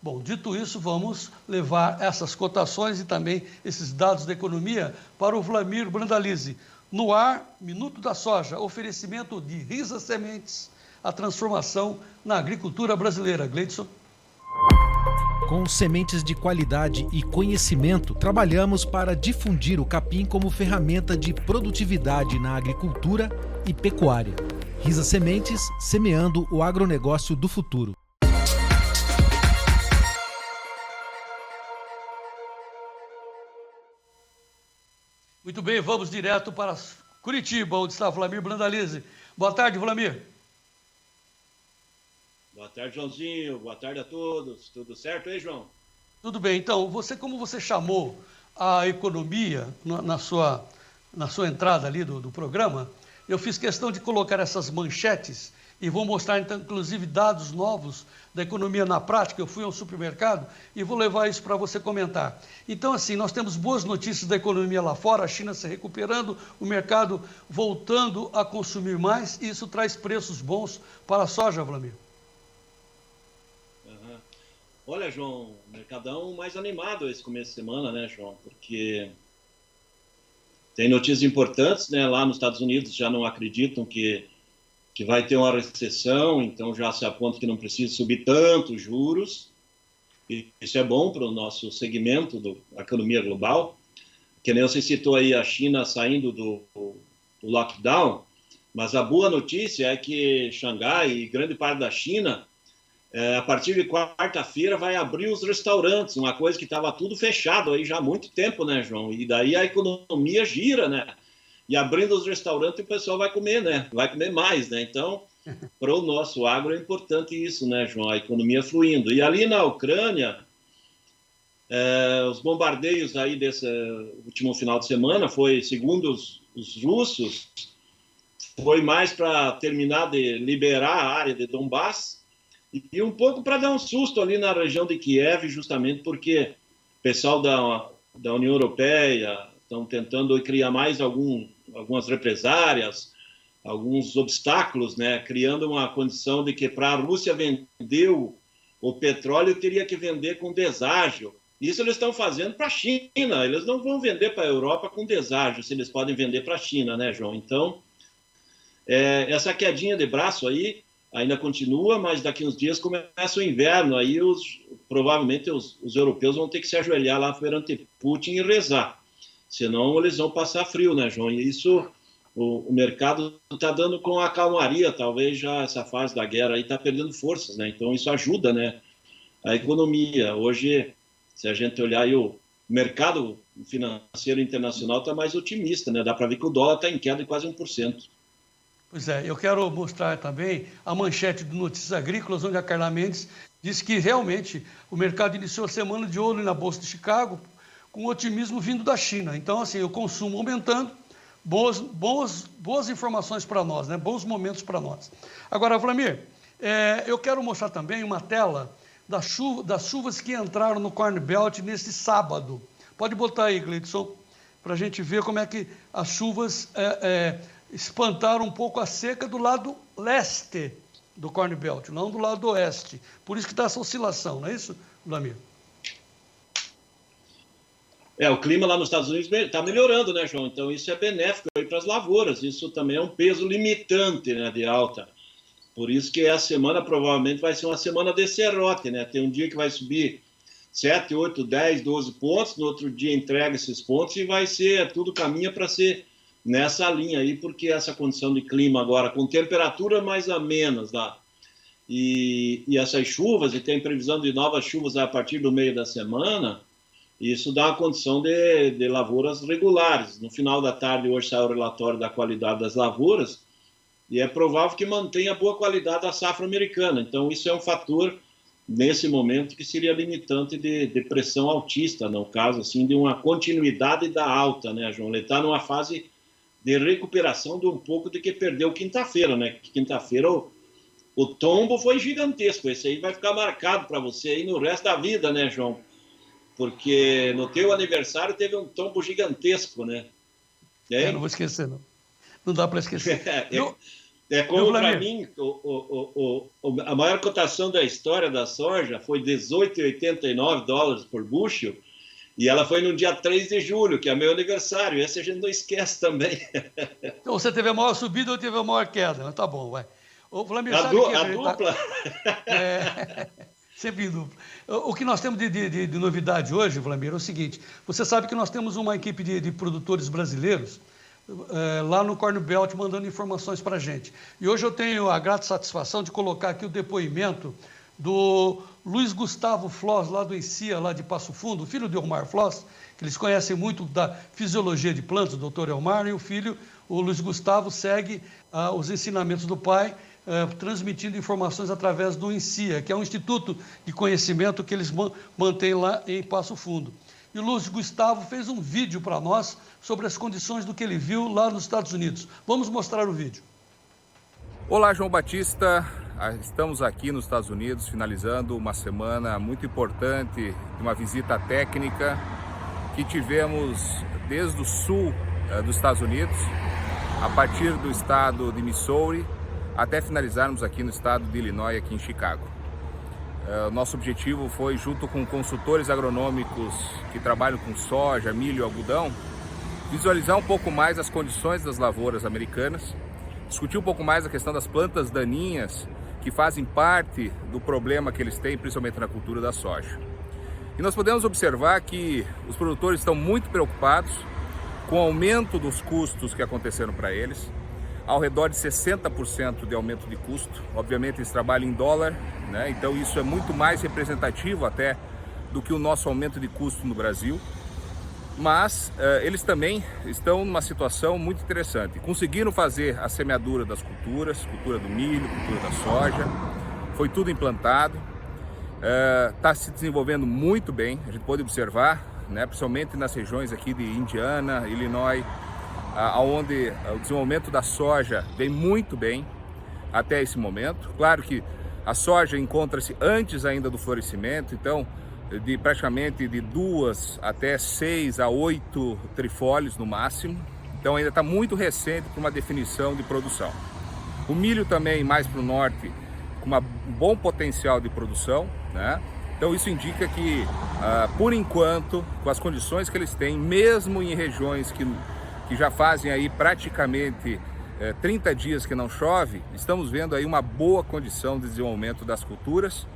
Bom, dito isso, vamos levar essas cotações e também esses dados da economia para o Wlamir Brandalize. No ar, Minuto da Soja, oferecimento de Risa Sementes, a transformação na agricultura brasileira. Gleidson. Com sementes de qualidade e conhecimento, trabalhamos para difundir o capim como ferramenta de produtividade na agricultura e pecuária. Risa Sementes, semeando o agronegócio do futuro. Muito bem, vamos direto para Curitiba, onde está Wlamir Brandalize. Boa tarde, Wlamir. Boa tarde, Joãozinho. Boa tarde a todos. Tudo certo aí, João? Tudo bem. Então, como você chamou a economia na sua entrada ali do programa, eu fiz questão de colocar essas manchetes e vou mostrar, então, inclusive, dados novos da economia na prática. Eu fui ao supermercado e vou levar isso para você comentar. Então, assim, nós temos boas notícias da economia lá fora, a China se recuperando, o mercado voltando a consumir mais, e isso traz preços bons para a soja, Wlamir. Olha, João, mercadão mais animado esse começo de semana, né, João? Porque tem notícias importantes, né? Lá nos Estados Unidos já não acreditam que vai ter uma recessão, então já se aponta que não precisa subir tanto os juros. E isso é bom para o nosso segmento da economia global. Que nem você citou aí a China saindo do lockdown, mas a boa notícia é que Xangai e grande parte da China, a partir de quarta-feira vai abrir os restaurantes, uma coisa que estava tudo fechado aí já há muito tempo, né, João? E daí a economia gira, né? E abrindo os restaurantes o pessoal vai comer, né? Vai comer mais, né? Então, para o nosso agro é importante isso, né, João? A economia fluindo. E ali na Ucrânia, os bombardeios aí desse último final de semana foi, segundo os russos, foi mais para terminar de liberar a área de Donbass, e um pouco para dar um susto ali na região de Kiev, justamente porque o pessoal da União Europeia estão tentando criar mais algumas represárias, alguns obstáculos, né, criando uma condição de que para a Rússia vender o petróleo teria que vender com deságio. Isso eles estão fazendo para a China, eles não vão vender para a Europa com deságio, se eles podem vender para a China, né, João? Então, essa quedinha de braço aí ainda continua, mas daqui uns dias começa o inverno, aí provavelmente os europeus vão ter que se ajoelhar lá perante Putin e rezar, senão eles vão passar frio, né, João? E isso o mercado está dando com a calmaria, talvez já essa fase da guerra aí está perdendo forças, né? Então isso ajuda, né, a economia. Hoje, se a gente olhar aí o mercado financeiro internacional está mais otimista, né? Dá para ver que o dólar está em queda de quase 1%. Pois é, eu quero mostrar também a manchete do Notícias Agrícolas, onde a Carla Mendes disse que realmente o mercado iniciou a semana de olho na Bolsa de Chicago, com otimismo vindo da China. Então, assim, o consumo aumentando, boas informações para nós, né? Bons momentos para nós. Agora, Wlamir, eu quero mostrar também uma tela das chuvas que entraram no Corn Belt nesse sábado. Pode botar aí, Gleidson, para a gente ver como é que as chuvas espantaram um pouco a seca do lado leste do Corn Belt, não do lado oeste. Por isso que está essa oscilação, não é isso, Wlamir? O clima lá nos Estados Unidos está melhorando, né, João? Então isso é benéfico para as lavouras. Isso também é um peso limitante, né, de alta. Por isso que essa semana provavelmente vai ser uma semana de serrote, né? Tem um dia que vai subir 7, 8, 10, 12 pontos, no outro dia entrega esses pontos e vai ser, tudo caminha para ser nessa linha aí, porque essa condição de clima agora, com temperatura mais amenas lá, e essas chuvas, e tem previsão de novas chuvas a partir do meio da semana, isso dá uma condição de lavouras regulares. No final da tarde, hoje sai o relatório da qualidade das lavouras, e é provável que mantenha a boa qualidade da safra americana. Então, isso é um fator, nesse momento, que seria limitante de pressão altista, no caso, assim, de uma continuidade da alta, né, João? Ele está numa fase de recuperação de um pouco de que perdeu quinta-feira, né? Quinta-feira o tombo foi gigantesco. Esse aí vai ficar marcado para você aí no resto da vida, né, João? Porque no teu aniversário teve um tombo gigantesco, né? Não vou esquecer, não. Não dá para esquecer. É como para mim, a maior cotação da história da soja foi $18,89 por bushel, e ela foi no dia 3 de julho, que é meu aniversário. Esse a gente não esquece também. Então você teve a maior subida ou teve a maior queda? Tá bom, vai. Ô, Vlamir, A dupla? Sempre em dupla. O que nós temos de novidade hoje, Vlamir, é o seguinte: você sabe que nós temos uma equipe de produtores brasileiros lá no Corn Belt mandando informações para a gente. E hoje eu tenho a grata satisfação de colocar aqui o depoimento do Luiz Gustavo Floss, lá do ENCIA, lá de Passo Fundo, filho de Elmar Floss, que eles conhecem muito da fisiologia de plantas, o doutor Elmar, e o filho, o Luiz Gustavo, segue os ensinamentos do pai, transmitindo informações através do ENCIA, que é um instituto de conhecimento que eles mantêm lá em Passo Fundo. E o Luiz Gustavo fez um vídeo para nós sobre as condições do que ele viu lá nos Estados Unidos. Vamos mostrar o vídeo. Olá, João Batista. Estamos aqui nos Estados Unidos, finalizando uma semana muito importante de uma visita técnica que tivemos desde o sul dos Estados Unidos, a partir do estado de Missouri, até finalizarmos aqui no estado de Illinois, aqui em Chicago. Nosso objetivo foi, junto com consultores agronômicos que trabalham com soja, milho e algodão, visualizar um pouco mais as condições das lavouras americanas, discutir um pouco mais a questão das plantas daninhas que fazem parte do problema que eles têm, principalmente na cultura da soja. E nós podemos observar que os produtores estão muito preocupados com o aumento dos custos que aconteceram para eles, ao redor de 60% de aumento de custo. Obviamente eles trabalham em dólar, né? Então isso é muito mais representativo até do que o nosso aumento de custo no Brasil. Mas eles também estão numa situação muito interessante. Conseguiram fazer a semeadura das culturas, cultura do milho, cultura da soja, foi tudo implantado, está se desenvolvendo muito bem, a gente pode observar, né, principalmente nas regiões aqui de Indiana, Illinois, onde o desenvolvimento da soja vem muito bem até esse momento. Claro que a soja encontra-se antes ainda do florescimento, então praticamente de 2 até 6 a 8 trifólios no máximo, então ainda está muito recente para uma definição de produção. O milho também mais para o norte, com um bom potencial de produção, né? Então isso indica que, por enquanto, com as condições que eles têm, mesmo em regiões que já fazem aí praticamente 30 dias que não chove, estamos vendo aí uma boa condição de desenvolvimento das culturas.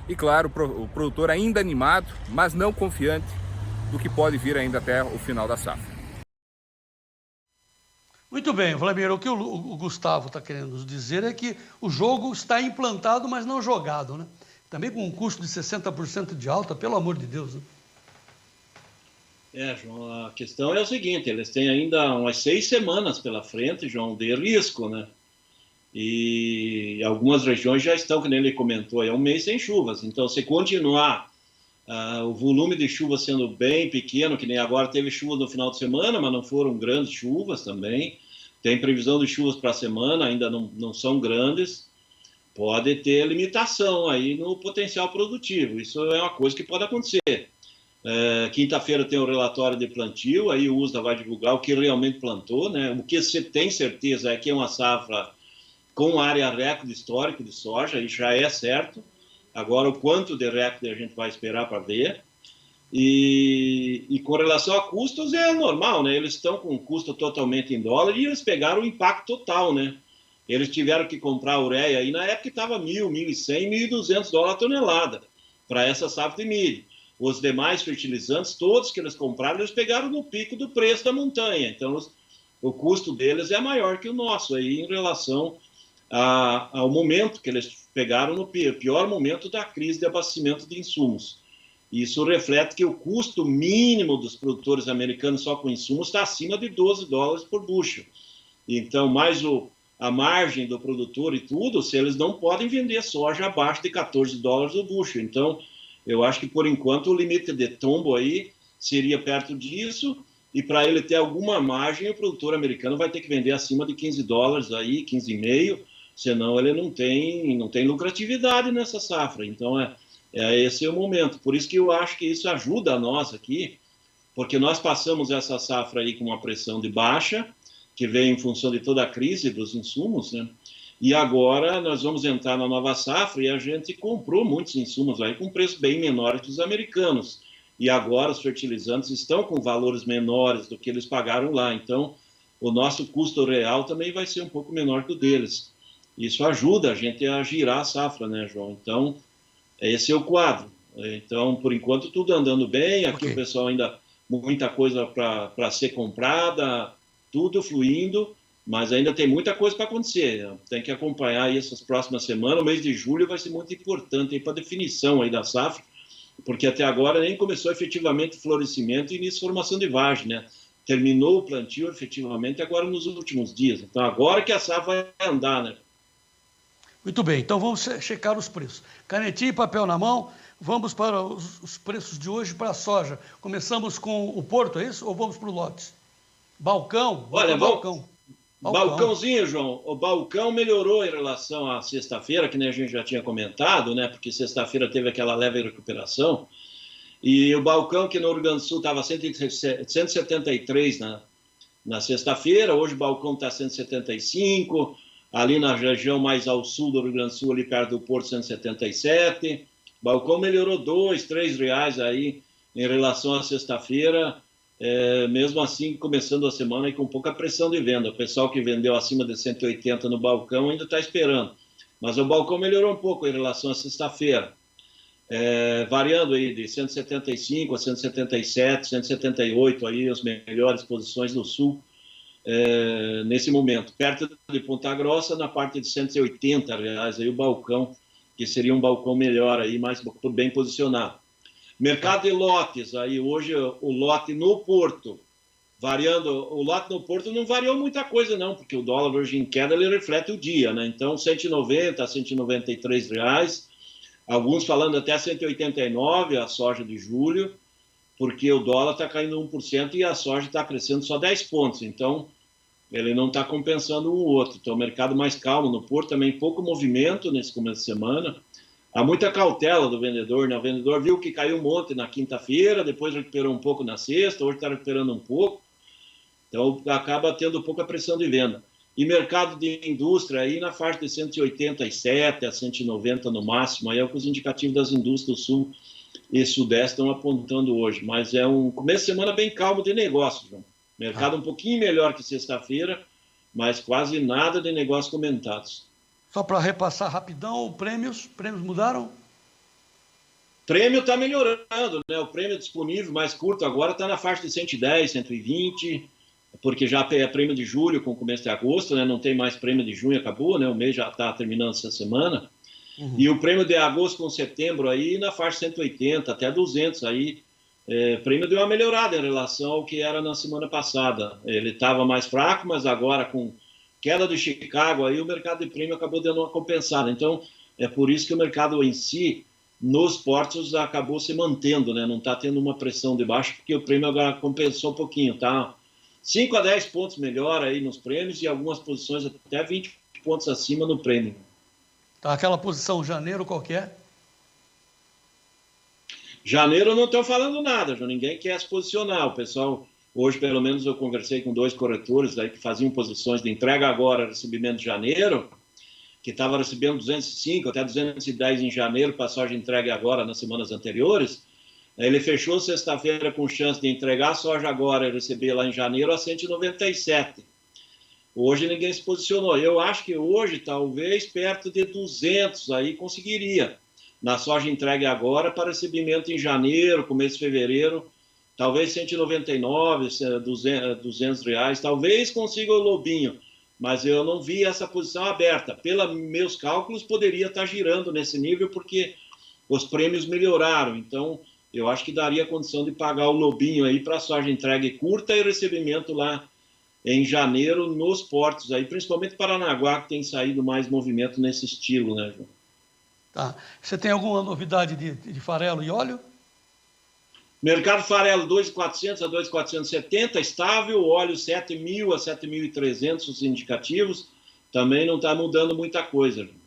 E claro, o produtor ainda animado, mas não confiante do que pode vir ainda até o final da safra. Muito bem, Vlamir, o que o Gustavo está querendo nos dizer é que o jogo está implantado, mas não jogado, né? Também com um custo de 60% de alta, pelo amor de Deus, né? João, a questão é o seguinte, eles têm ainda umas 6 semanas pela frente, João, de risco, né? E algumas regiões já estão, como ele comentou, há um mês sem chuvas. Então, se continuar o volume de chuva sendo bem pequeno, que nem agora teve chuva no final de semana, mas não foram grandes chuvas também. Tem previsão de chuvas para a semana, ainda não são grandes. Pode ter limitação aí no potencial produtivo. Isso é uma coisa que pode acontecer. Quinta-feira tem o relatório de plantio, aí o USDA vai divulgar o que realmente plantou, né? O que você tem certeza é que é uma safra com área recorde histórico de soja, isso já é certo. Agora, o quanto de recorde a gente vai esperar para ver. E com relação a custos, é normal, né? Eles estão com custo totalmente em dólar e eles pegaram o impacto total, né? Eles tiveram que comprar ureia aí na época que estava $1.000, $1.100, $1.200 a tonelada para essa safra de milho. Os demais fertilizantes, todos que eles compraram, eles pegaram no pico do preço da montanha. Então, o custo deles é maior que o nosso aí em relação ao momento que eles pegaram no pior momento da crise de abastecimento de insumos. Isso reflete que o custo mínimo dos produtores americanos só com insumos está acima de $12 por bushel. Então, mais a margem do produtor e tudo, se eles não podem vender soja abaixo de $14 o bushel. Então, eu acho que, por enquanto, o limite de tombo aí seria perto disso, e para ele ter alguma margem, o produtor americano vai ter que vender acima de $15 aí, 15,5, senão ele não tem lucratividade nessa safra. Então, esse é o momento. Por isso que eu acho que isso ajuda a nós aqui, porque nós passamos essa safra aí com uma pressão de baixa, que veio em função de toda a crise dos insumos, né? E agora nós vamos entrar na nova safra e a gente comprou muitos insumos aí com preço bem menores que os americanos. E agora os fertilizantes estão com valores menores do que eles pagaram lá. Então, o nosso custo real também vai ser um pouco menor que o deles. Isso ajuda a gente a girar a safra, né, João? Então, esse é o quadro. Então, por enquanto, tudo andando bem. Aqui o pessoal ainda, muita coisa para ser comprada, tudo fluindo, mas ainda tem muita coisa para acontecer. Tem que acompanhar aí essas próximas semanas. O mês de julho vai ser muito importante para a definição aí da safra, porque até agora nem começou efetivamente o florescimento e início de formação de vagem, né? Terminou o plantio efetivamente agora nos últimos dias. Então, agora que a safra vai andar, né? Muito bem, então vamos checar os preços. Canetinha e papel na mão, vamos para os preços de hoje para a soja. Começamos com o Porto, é isso? Ou vamos para o lote? Balcão? Olha, balcão. Balcãozinho, João, o balcão melhorou em relação à sexta-feira, que nem a gente já tinha comentado, né? Porque sexta-feira teve aquela leve recuperação. E o balcão que no Rio Grande do Sul estava 173 na sexta-feira, hoje o balcão está 175, ali na região mais ao sul do Rio Grande do Sul, ali perto do Porto, 177. O balcão melhorou R$2, R$3 aí em relação à sexta-feira, mesmo assim começando a semana aí com pouca pressão de venda. O pessoal que vendeu acima de 180 no balcão ainda está esperando. Mas o balcão melhorou um pouco em relação à sexta-feira. Variando aí de 175 a 177, 178 aí as melhores posições do sul nesse momento. Perto de Ponta Grossa, na parte de R$180 aí o balcão, que seria um balcão melhor aí, mais bem posicionado. Mercado de lotes, aí hoje o lote no Porto, variando, o lote no Porto não variou muita coisa não, porque o dólar hoje em queda ele reflete o dia, né? Então 190 a 193 reais. Alguns falando até 189 a soja de julho, porque o dólar está caindo 1% e a soja está crescendo só 10 pontos. Então, ele não está compensando um ou outro. Então, o mercado mais calmo no Porto, também pouco movimento nesse começo de semana. Há muita cautela do vendedor, né? O vendedor viu que caiu um monte na quinta-feira, depois recuperou um pouco na sexta, hoje está recuperando um pouco. Então, acaba tendo pouca pressão de venda. E mercado de indústria aí na faixa de 187 a 190 no máximo, aí é o que os indicativos das indústrias do Sul e Sudeste estão apontando hoje. Mas é um começo de semana bem calmo de negócio, João. Mercado um pouquinho melhor que sexta-feira, mas quase nada de negócios comentados. Só para repassar rapidão, prêmios mudaram? Prêmio está melhorando, né? O prêmio disponível mais curto agora está na faixa de 110, 120, porque já é prêmio de julho com o começo de agosto, né? Não tem mais prêmio de junho, acabou, né? O mês já está terminando essa semana. E o prêmio de agosto com setembro aí na faixa 180 até 200 aí. Prêmio deu uma melhorada em relação ao que era na semana passada. Ele estava mais fraco, mas agora com queda do Chicago aí o mercado de prêmio acabou dando uma compensada. Então é por isso que o mercado em si nos portos acabou se mantendo, né? Não está tendo uma pressão de baixo porque o prêmio agora compensou um pouquinho, tá? 5 a 10 pontos melhor aí nos prêmios e algumas posições até 20 pontos acima no prêmio. Tá, aquela posição janeiro qualquer? Janeiro não estou falando nada, João. Ninguém quer se posicionar. O pessoal, hoje pelo menos eu conversei com 2 corretores aí que faziam posições de entrega agora, recebimento de janeiro, que estava recebendo 205 até 210 em janeiro para soja entregue agora nas semanas anteriores. Ele fechou sexta-feira com chance de entregar a soja agora e receber lá em janeiro a 197. Hoje ninguém se posicionou. Eu acho que hoje, talvez, perto de 200 aí conseguiria. Na soja entregue agora para recebimento em janeiro, começo de fevereiro, talvez 199, 200 reais. Talvez consiga o lobinho, mas eu não vi essa posição aberta. Pelos meus cálculos, poderia estar girando nesse nível porque os prêmios melhoraram. Então, eu acho que daria condição de pagar o lobinho aí para a soja entregue curta e recebimento lá em janeiro nos portos aí, principalmente Paranaguá, que tem saído mais movimento nesse estilo, né, João? Tá. Você tem alguma novidade de farelo e óleo? Mercado farelo 2.400 a 2.470, estável, óleo 7.000 a 7.300 os indicativos, também não está mudando muita coisa, João.